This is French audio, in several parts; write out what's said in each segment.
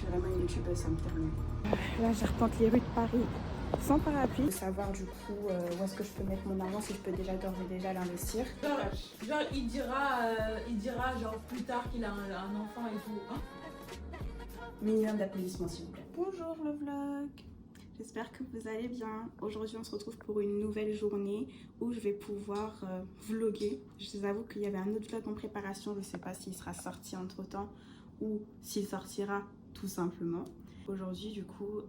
suis vraiment une youtubeuse, ça me termine. Là, j'arpente les rues de Paris sans parapluie. Savoir du coup où est-ce que je peux mettre mon argent, si je peux déjà d'ores et déjà l'investir. Genre il dira genre plus tard qu'il a un enfant et tout. Hein. Minimum d'applaudissements s'il vous plaît. Bonjour le vlog. J'espère que vous allez bien. Aujourd'hui, on se retrouve pour une nouvelle journée où je vais pouvoir vlogger. Je vous avoue qu'il y avait un autre vlog en préparation. Je ne sais pas s'il sera sorti entre temps ou s'il sortira tout simplement. Aujourd'hui, du coup,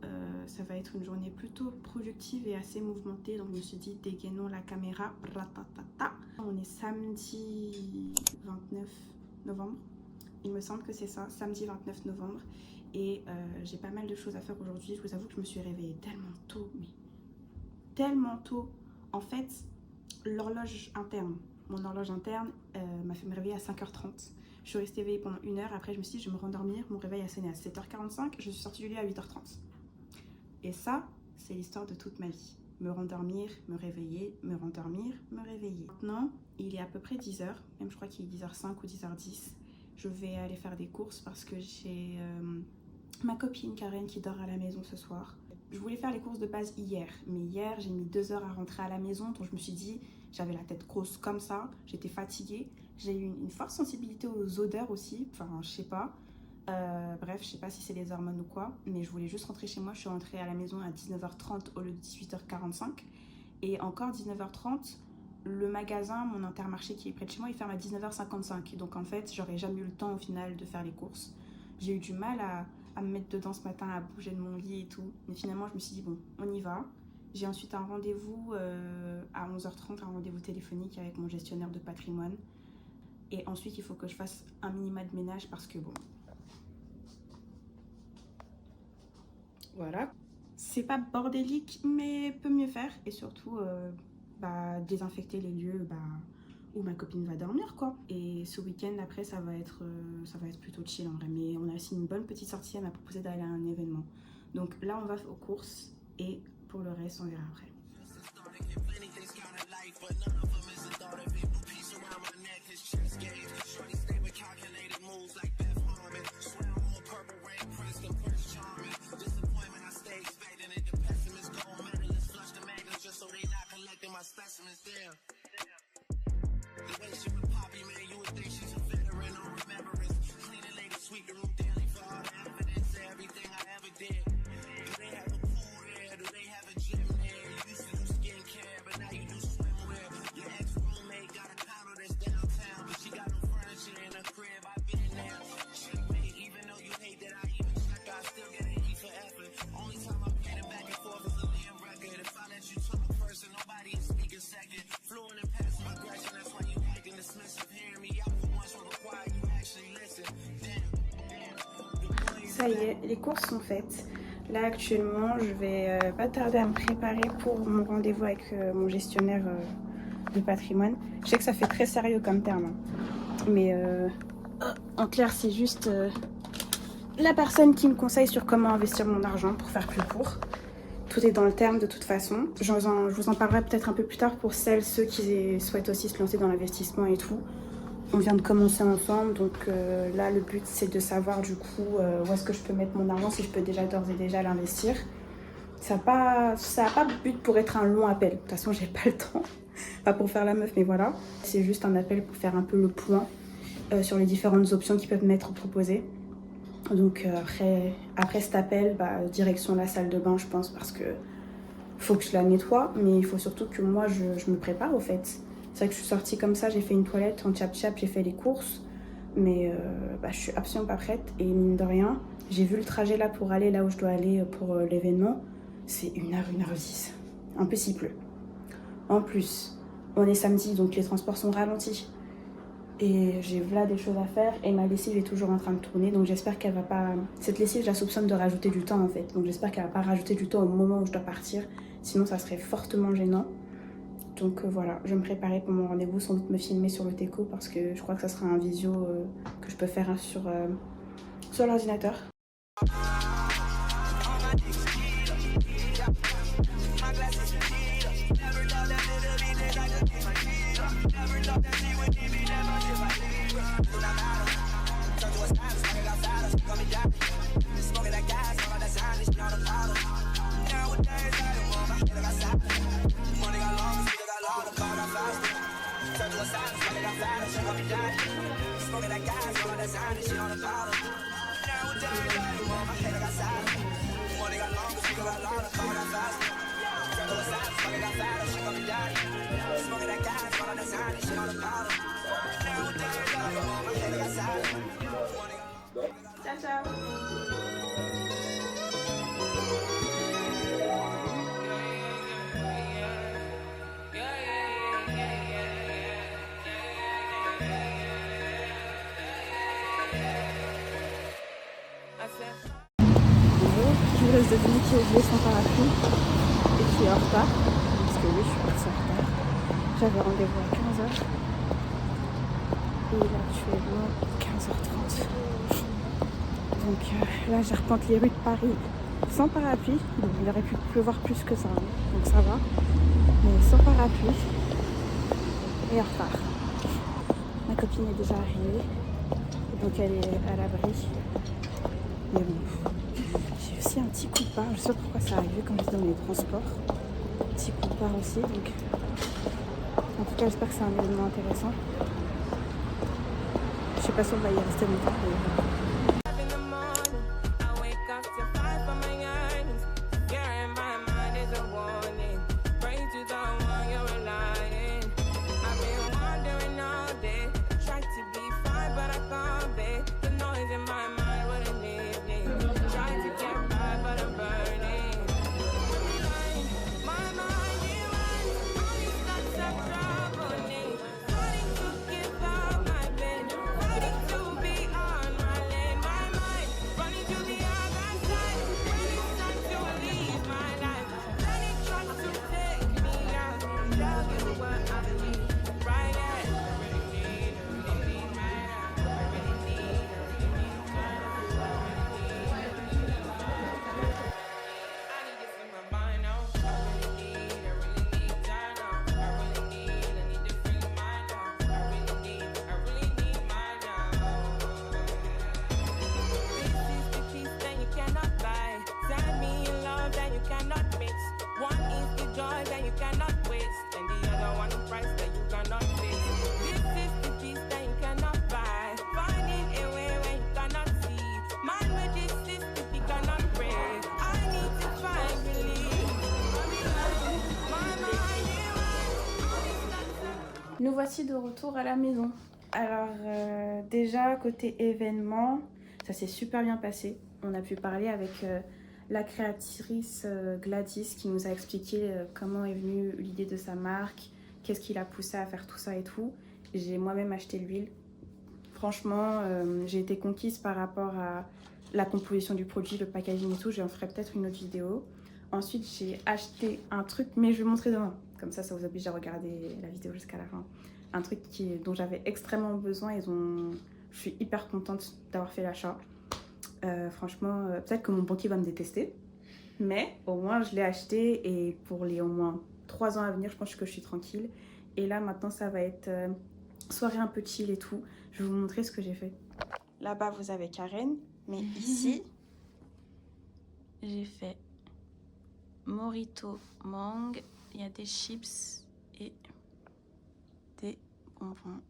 ça va être une journée plutôt productive et assez mouvementée. Donc, je me suis dit, dégainons la caméra. Ratatata. On est samedi 29 novembre. Il me semble que c'est ça, samedi 29 novembre. Et j'ai pas mal de choses à faire aujourd'hui. Je vous avoue que je me suis réveillée tellement tôt, mais tellement tôt. En fait, l'horloge interne, mon horloge interne m'a fait me réveiller à 5h30. Je suis restée éveillée pendant 1 heure. Après, je me suis dit, je vais me rendormir. Mon réveil a sonné à 7h45. Je suis sortie du lit à 8h30. Et ça, c'est l'histoire de toute ma vie. Me rendormir, me réveiller, me rendormir, me réveiller. Maintenant, il est à peu près 10h. Même je crois qu'il est 10h05 ou 10h10. Je vais aller faire des courses parce que j'ai ma copine Karen qui dort à la maison ce soir. Je voulais faire les courses de base hier, mais hier j'ai mis 2 heures à rentrer à la maison, donc je me suis dit, j'avais la tête grosse comme ça, j'étais fatiguée, j'ai eu une forte sensibilité aux odeurs aussi, enfin je sais pas, bref je sais pas si c'est les hormones ou quoi, mais je voulais juste rentrer chez moi. Je suis rentrée à la maison à 19h30 au lieu de 18h45, et encore 19h30, le magasin, mon Intermarché qui est près de chez moi, il ferme à 19h55. Donc en fait, j'aurais jamais eu le temps au final de faire les courses. J'ai eu du mal à me mettre dedans ce matin, à bouger de mon lit et tout. Mais finalement, je me suis dit, bon, on y va. J'ai ensuite un rendez-vous à 11h30, un rendez-vous téléphonique avec mon gestionnaire de patrimoine. Et ensuite, il faut que je fasse un minima de ménage parce que bon... Voilà. C'est pas bordélique, mais peut mieux faire. Et surtout... désinfecter les lieux où ma copine va dormir quoi. Et ce week-end après ça va être plutôt chill en vrai, mais on a aussi une bonne petite sortie. Elle m'a proposé d'aller à un événement, donc là on va aux courses et pour le reste on verra après. Specimens there. The way she with Poppy, man, you would think she's a veteran on remembrance. Clean and lady, sweep the room daily for all the evidence of everything I ever did. Do they have a pool there? Do they have a gym there? You used to do skincare, but now you do swimwear. Your ex-roommate got a condo that's downtown, but she got no furniture in her crib. I've been there. Checkmate, even though you hate that I even check, I still get an E for effort. Only time I'm getting back and forth is a live record. If I let you talk first and nobody is speaking second. Fluent and passive aggression, that's why you acting dismissive. Hearing me out for once will require you actually listen. Ça y est, les courses sont faites. Là actuellement, je vais pas tarder à me préparer pour mon rendez-vous avec mon gestionnaire de patrimoine. Je sais que ça fait très sérieux comme terme, hein. Mais en clair, c'est juste la personne qui me conseille sur comment investir mon argent pour faire plus court. Tout est dans le terme de toute façon. Je vous en parlerai peut-être un peu plus tard pour ceux qui souhaitent aussi se lancer dans l'investissement et tout. On vient de commencer ensemble, donc là le but c'est de savoir du coup où est-ce que je peux mettre mon argent, si je peux déjà d'ores et déjà l'investir. Ça n'a pas but pour être un long appel. De toute façon j'ai pas le temps, pas pour faire la meuf, mais voilà. C'est juste un appel pour faire un peu le point sur les différentes options qui peuvent m'être proposées. Donc après cet appel, direction la salle de bain je pense, parce que faut que je la nettoie, mais il faut surtout que moi je me prépare au fait. C'est vrai que je suis sortie comme ça, j'ai fait une toilette en tchap-tchap, j'ai fait les courses, mais je suis absolument pas prête. Et mine de rien, j'ai vu le trajet là pour aller là où je dois aller pour l'événement, c'est 1h, 1h10, un peu s'il pleut. En plus, on est samedi, donc les transports sont ralentis. Et j'ai là des choses à faire et ma lessive est toujours en train de tourner, donc j'espère qu'elle va pas... Cette lessive, je la soupçonne de rajouter du temps en fait, donc j'espère qu'elle va pas rajouter du temps au moment où je dois partir, sinon ça serait fortement gênant. Donc voilà, je vais me préparer pour mon rendez-vous, sans doute me filmer sur le Teco parce que je crois que ça sera un visio que je peux faire sur l'ordinateur. Smoking fatter, she call me daddy. Smoking that gas, all that sign, and shit on the bottle. Nowadays, I don't want my head, I got silent. Money got longer, she got louder, car got faster. Circle of silence, smoking that fatter, she call me daddy. Smoking that gas, all that sign, and shit on the bottle. Nowadays, I don't want my head, I got silent. Ciao, ciao. Je vous laisse deviner qui a oublié son parapluie et qui est en retard. Parce que oui, je suis partie en retard. J'avais rendez-vous à 15h. Et il est actuellement 15h30. Donc là, j'arpente les rues de Paris sans parapluie. Donc, il aurait pu pleuvoir plus que ça, hein. Donc ça va. Mais sans parapluie et en retard. Ma copine est déjà arrivée. Et donc elle est à l'abri. Mais bon. J'ai aussi un petit coup de barre, je sais pas pourquoi ça arrive quand j'étais dans les transports. Petit coup de barre aussi, donc en tout cas j'espère que c'est un événement intéressant. Je sais pas si on va y rester longtemps, mais voilà. Nous voici de retour à la maison. Alors déjà côté événement, ça s'est super bien passé. On a pu parler avec la créatrice Gladys qui nous a expliqué comment est venue l'idée de sa marque, qu'est-ce qui l'a poussé à faire tout ça et tout. J'ai moi-même acheté l'huile. Franchement, j'ai été conquise par rapport à la composition du produit, le packaging et tout. J'en ferai peut-être une autre vidéo. Ensuite, j'ai acheté un truc, mais je vais montrer demain. Comme ça vous oblige à regarder la vidéo jusqu'à la fin. Un truc dont j'avais extrêmement besoin et dont je suis hyper contente d'avoir fait l'achat. Franchement, peut-être que mon banquier va me détester. Mais au moins, je l'ai acheté et pour les au moins 3 ans à venir, je pense que je suis tranquille. Et là, maintenant, ça va être soirée un peu chill et tout. Je vais vous montrer ce que j'ai fait. Là-bas, vous avez Karen. Mais ici, j'ai fait Morito Mangue. Il y a des chips et des bonbons.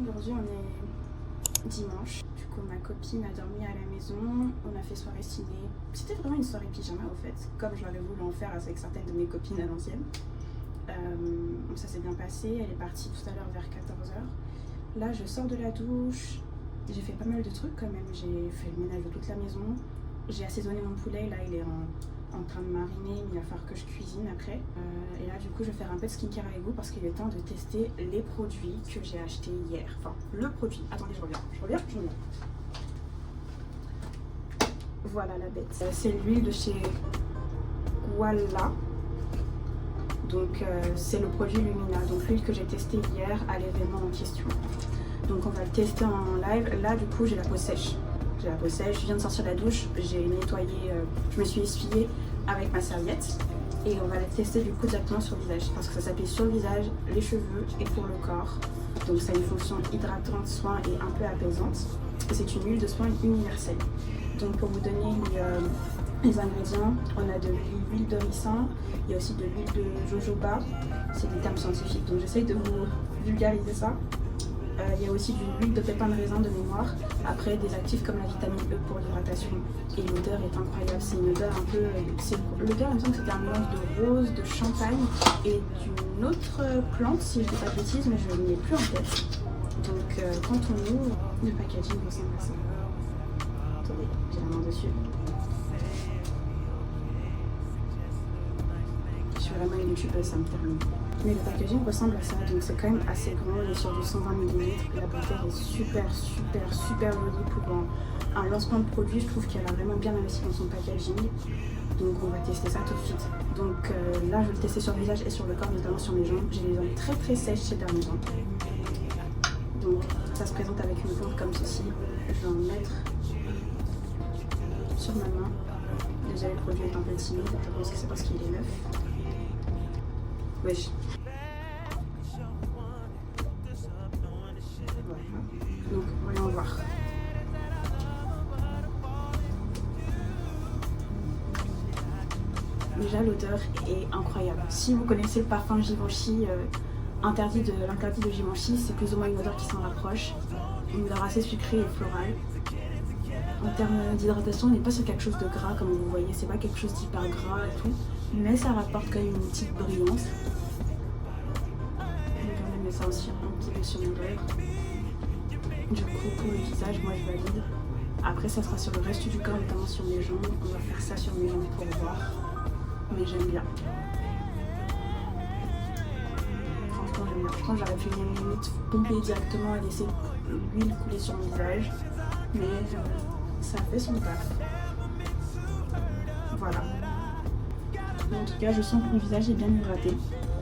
Aujourd'hui on est dimanche, du coup ma copine a dormi à la maison, on a fait soirée ciné. C'était vraiment une soirée pyjama au fait, comme j'aurais voulu en faire avec certaines de mes copines à l'ancienne. Ça s'est bien passé, elle est partie tout à l'heure vers 14h. Là je sors de la douche, j'ai fait pas mal de trucs quand même, j'ai fait le ménage de toute la maison. J'ai assaisonné mon poulet, là il est en train de mariner, mais il va falloir que je cuisine après. Et là du coup je vais faire un peu de skincare avec vous parce qu'il est temps de tester les produits que j'ai achetés hier. Enfin le produit, attendez je reviens. Voilà la bête. C'est l'huile de chez Walla. Donc c'est le produit Lumina, donc l'huile que j'ai testée hier à l'événement en question. Donc on va le tester en live. Là du coup j'ai la peau sèche. J'ai la peau sèche, je viens de sortir de la douche, j'ai nettoyé, je me suis essuyée avec ma serviette. Et on va le tester du coup directement sur le visage parce que ça s'applique sur le visage, les cheveux et pour le corps. Donc ça a une fonction hydratante, soin et un peu apaisante. Et c'est une huile de soin universelle. Donc pour vous donner les ingrédients, on a de l'huile de ricin, il y a aussi de l'huile de jojoba, c'est des termes scientifiques donc j'essaye de vous vulgariser ça. Il y a aussi de l'huile de pépins de raisin de mémoire, après des actifs comme la vitamine E pour l'hydratation. Et l'odeur est incroyable, c'est une odeur un peu... L'odeur il me semble que c'était un mélange de rose, de champagne et d'une autre plante si je ne dis pas de bêtises mais je ne l'ai plus en tête. Donc quand on ouvre, le packaging ressemble à ça. Attendez, j'ai la main dessus. Je suis vraiment une youtubeuse, ça me termine. Mais le packaging ressemble à ça, donc c'est quand même assez grand, on est sur du 120 ml. La bouteille est super jolie pour un lancement de produit. Je trouve qu'elle a vraiment bien investi dans son packaging. Donc on va tester ça tout de suite. Donc là je vais le tester sur le visage et sur le corps, notamment sur mes jambes. J'ai les jambes très sèches ces derniers temps. Donc ça se présente avec une pompe comme ceci. Je vais en mettre sur ma main. Déjà le produit est un peu timide, je pense que c'est parce qu'il est neuf. Wesh. Voilà. Donc voyons voir. Déjà l'odeur est incroyable. Si vous connaissez le parfum Givenchy, l'interdit de Givenchy, c'est plus ou moins une odeur qui s'en rapproche. Une odeur assez sucrée et florale. En termes d'hydratation, on n'est pas sur quelque chose de gras comme vous voyez, c'est pas quelque chose d'hyper gras et tout, mais ça rapporte quand même une petite brillance. Je vais mettre ça aussi un petit peu sur mon doigt. Du coup, pour le visage, moi je valide. Après, ça sera sur le reste du corps, notamment sur mes jambes. On va faire ça sur mes jambes pour voir, mais j'aime bien. Franchement, j'aime bien. Je pense que j'aurais pu limite pomper directement et laisser l'huile couler sur mon visage, mais ça fait son taf. Voilà. En tout cas, je sens que mon visage est bien hydraté.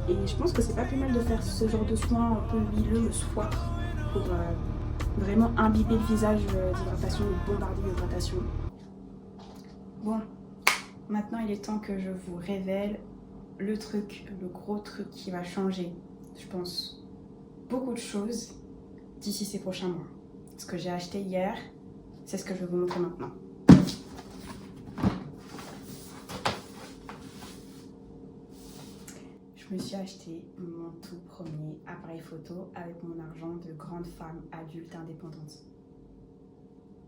Et je pense que c'est pas plus mal de faire ce genre de soin un peu huileux le soir pour vraiment imbiber le visage d'hydratation, de bombarder l'hydratation. Bon, maintenant il est temps que je vous révèle le truc, le gros truc qui va changer, je pense, beaucoup de choses d'ici ces prochains mois. Ce que j'ai acheté hier, c'est ce que je vais vous montrer maintenant. Je me suis acheté mon tout premier appareil photo avec mon argent de grande femme adulte indépendante.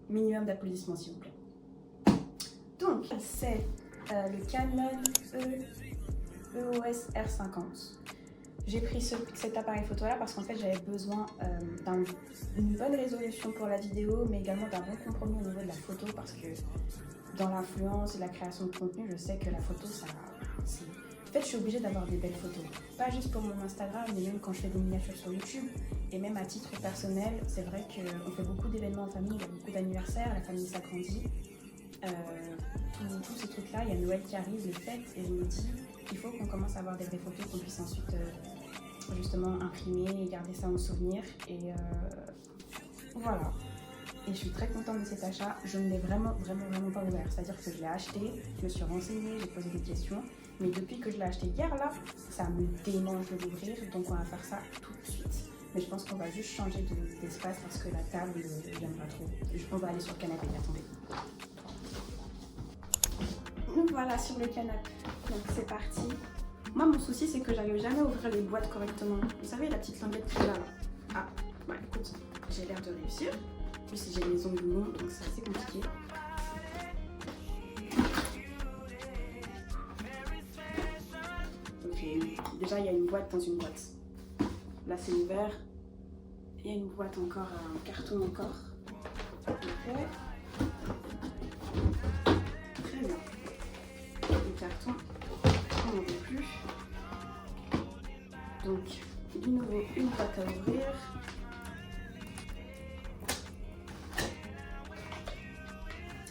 Minimum d'applaudissements s'il vous plaît. Donc c'est le Canon EOS R50. J'ai pris cet appareil photo là parce qu'en fait j'avais besoin d'une bonne résolution pour la vidéo mais également d'un bon compromis au niveau de la photo parce que dans l'influence et la création de contenu je sais que la photo ça c'est... En fait, je suis obligée d'avoir des belles photos. Pas juste pour mon Instagram, mais même quand je fais des miniatures sur YouTube. Et même à titre personnel, c'est vrai qu'on fait beaucoup d'événements en famille, il y a beaucoup d'anniversaires, la famille s'agrandit. Tous ces trucs-là, il y a Noël qui arrive, les fêtes, et je me dis qu'il faut qu'on commence à avoir des vraies photos qu'on puisse ensuite justement imprimer et garder ça en souvenir. Et voilà. Et je suis très contente de cet achat. Je ne l'ai vraiment pas ouvert. C'est-à-dire que je l'ai acheté, je me suis renseignée, j'ai posé des questions. Mais depuis que je l'ai acheté hier là, ça me démange de l'ouvrir. Donc on va faire ça tout de suite. Mais je pense qu'on va juste changer d'espace parce que la table, j'aime pas trop. On va aller sur le canapé, attendez. Donc voilà, sur le canapé. Donc c'est parti. Moi mon souci c'est que j'arrive jamais à ouvrir les boîtes correctement. Vous savez la petite languette qui est là. Ah, bah écoute, j'ai l'air de réussir. En plus j'ai les ongles longs donc c'est assez compliqué. Ok, déjà il y a une boîte dans une boîte. Là c'est ouvert. Il y a une boîte encore, un carton encore. Ok. Très bien. Le carton, on n'en veut plus. Donc, de nouveau, une boîte à ouvrir.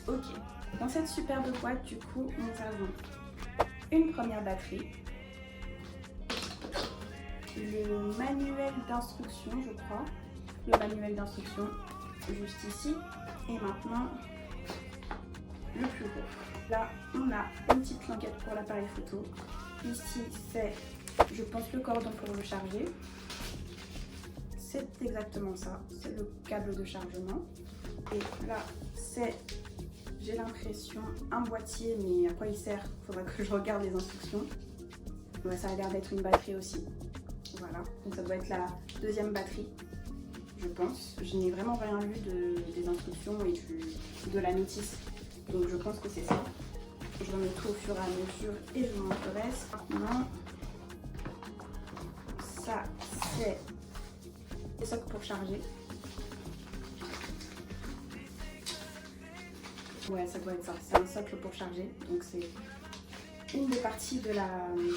Ok. Dans cette superbe boîte, du coup, nous avons une première batterie. le manuel d'instruction, je crois. Le manuel d'instruction, juste ici. Et maintenant, le plus gros. Là, on a une petite languette pour l'appareil photo. Ici, c'est, je pense, le cordon pour le charger. C'est exactement ça. C'est le câble de chargement. Et là, c'est, j'ai l'impression, un boîtier, mais à quoi il sert? Il faudra que je regarde les instructions. Ouais, ça a l'air d'être une batterie aussi. Voilà, donc ça doit être la deuxième batterie, je pense. Je n'ai vraiment rien lu des instructions et de la notice. Donc je pense que c'est ça. Je remets tout au fur et à mesure et je vous montre le reste. Maintenant, ça c'est des socles pour charger. Ouais, ça doit être ça. C'est un socle pour charger. Donc c'est une des parties de la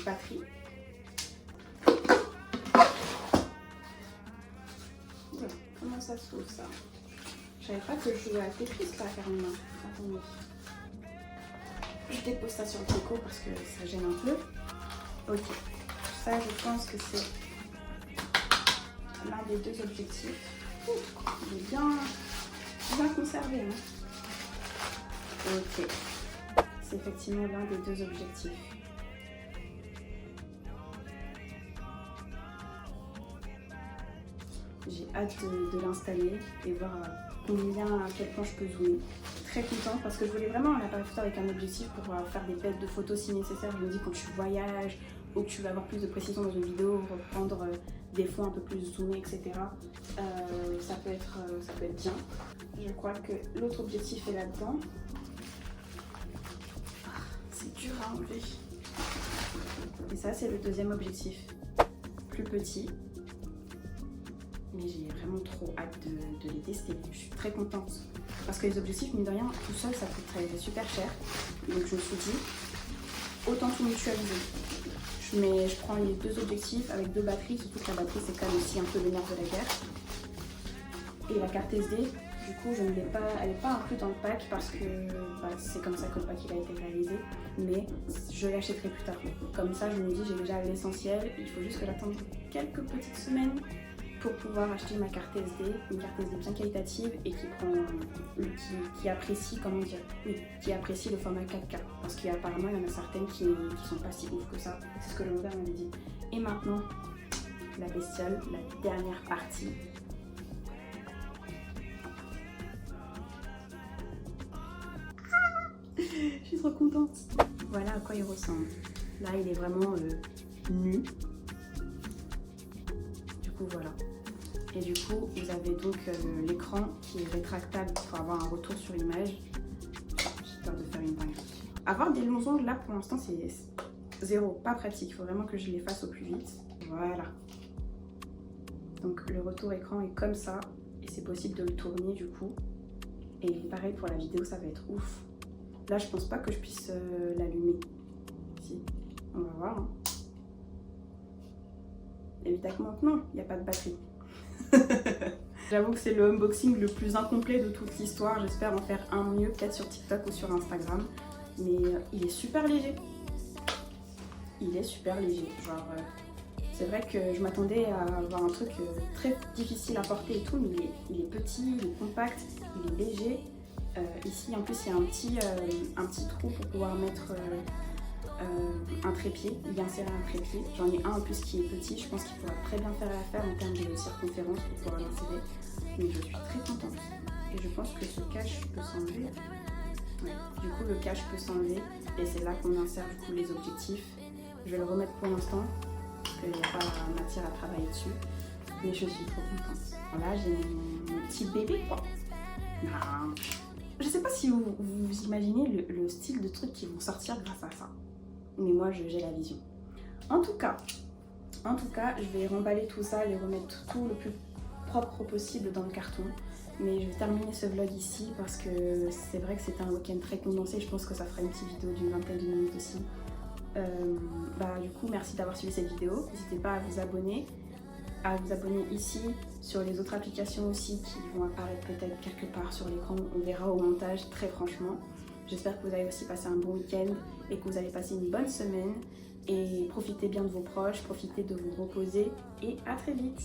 batterie. Ouais, comment ça s'ouvre ça? Je savais pas que je jouais à Tetris là carrément. Attendez. Je dépose ça sur le coco parce que ça gêne un peu. Ok. Ça, je pense que c'est l'un des deux objectifs. Il est bien conservé. Hein. Ok. C'est effectivement l'un des deux objectifs. J'ai hâte de l'installer et voir à quel point je peux zoomer. Très contente parce que je voulais vraiment un appareil photo avec un objectif pour faire des bêtes de photos si nécessaire. Je me dis quand tu voyages ou que tu vas avoir plus de précision dans une vidéo, reprendre des fonds un peu plus zoomés, etc. Ça peut être bien. Je crois que l'autre objectif est là-dedans. C'est dur à enlever. Et ça, c'est le deuxième objectif. Plus petit. Mais j'ai vraiment trop hâte de les tester. Je suis très contente. Parce que les objectifs, mine de rien, tout seul, ça coûterait super cher. Donc je me suis dit, autant tout mutualiser. Je prends les deux objectifs avec deux batteries, surtout que la batterie, c'est quand même aussi un peu le nerf de la guerre. Et la carte SD, du coup, je ne l'ai pas, elle n'est pas incluse dans le pack parce que c'est comme ça que le pack il a été réalisé. Mais je l'achèterai plus tard. Comme ça, je me dis, j'ai déjà l'essentiel. Il faut juste que j'attende quelques petites semaines pour pouvoir acheter ma carte SD, une carte SD bien qualitative et qui apprécie, comment dire, oui, qui apprécie le format 4K. Parce qu'apparemment, il y en a certaines qui sont pas si ouf que ça. C'est ce que le modèle m'avait dit. Et maintenant, la bestiole, la dernière partie. Je suis trop contente. Voilà à quoi il ressemble. Là, il est vraiment nu. Du coup, voilà. Et du coup, vous avez donc l'écran qui est rétractable pour avoir un retour sur l'image. J'ai peur de faire une dinguerie. Avoir des longs ongles là, pour l'instant, c'est zéro. Pas pratique. Il faut vraiment que je les fasse au plus vite. Voilà. Donc, le retour écran est comme ça. Et c'est possible de le tourner du coup. Et pareil pour la vidéo, ça va être ouf. Là, je pense pas que je puisse l'allumer. Si, on va voir. Hein. Évidemment que non, il n'y a pas de batterie. J'avoue que c'est le unboxing le plus incomplet de toute l'histoire. J'espère en faire un mieux, peut-être sur TikTok ou sur Instagram. Mais il est super léger. Il est super léger. Genre, c'est vrai que je m'attendais à avoir un truc très difficile à porter et tout, mais il est petit, il est compact, il est léger. Ici, en plus, il y a un petit trou pour pouvoir mettre un trépied, y insérer un trépied. J'en ai un en plus qui est petit, je pense qu'il pourra très bien faire l'affaire en termes de circonférence pour pouvoir l'insérer. Mais je suis très contente. Et je pense que ce cache peut s'enlever. Ouais. Du coup, le cache peut s'enlever et c'est là qu'on insère du coup les objectifs. Je vais le remettre pour l'instant, parce qu'il n'y a pas matière à travailler dessus. Mais je suis trop contente. Voilà, j'ai mon petit bébé quoi. Non. Je sais pas si vous imaginez le style de trucs qui vont sortir grâce à ça. Mais moi, j'ai la vision. En tout cas, je vais remballer tout ça et remettre tout le plus propre possible dans le carton. Mais je vais terminer ce vlog ici parce que c'est vrai que c'était un week-end très condensé. Je pense que ça fera une petite vidéo d'une vingtaine de minutes aussi. Du coup, merci d'avoir suivi cette vidéo. N'hésitez pas à vous abonner ici, sur les autres applications aussi qui vont apparaître peut-être quelque part sur l'écran. On verra au montage, très franchement. J'espère que vous avez aussi passé un bon week-end et que vous allez passer une bonne semaine. et profitez bien de vos proches, profitez de vous reposer et à très vite.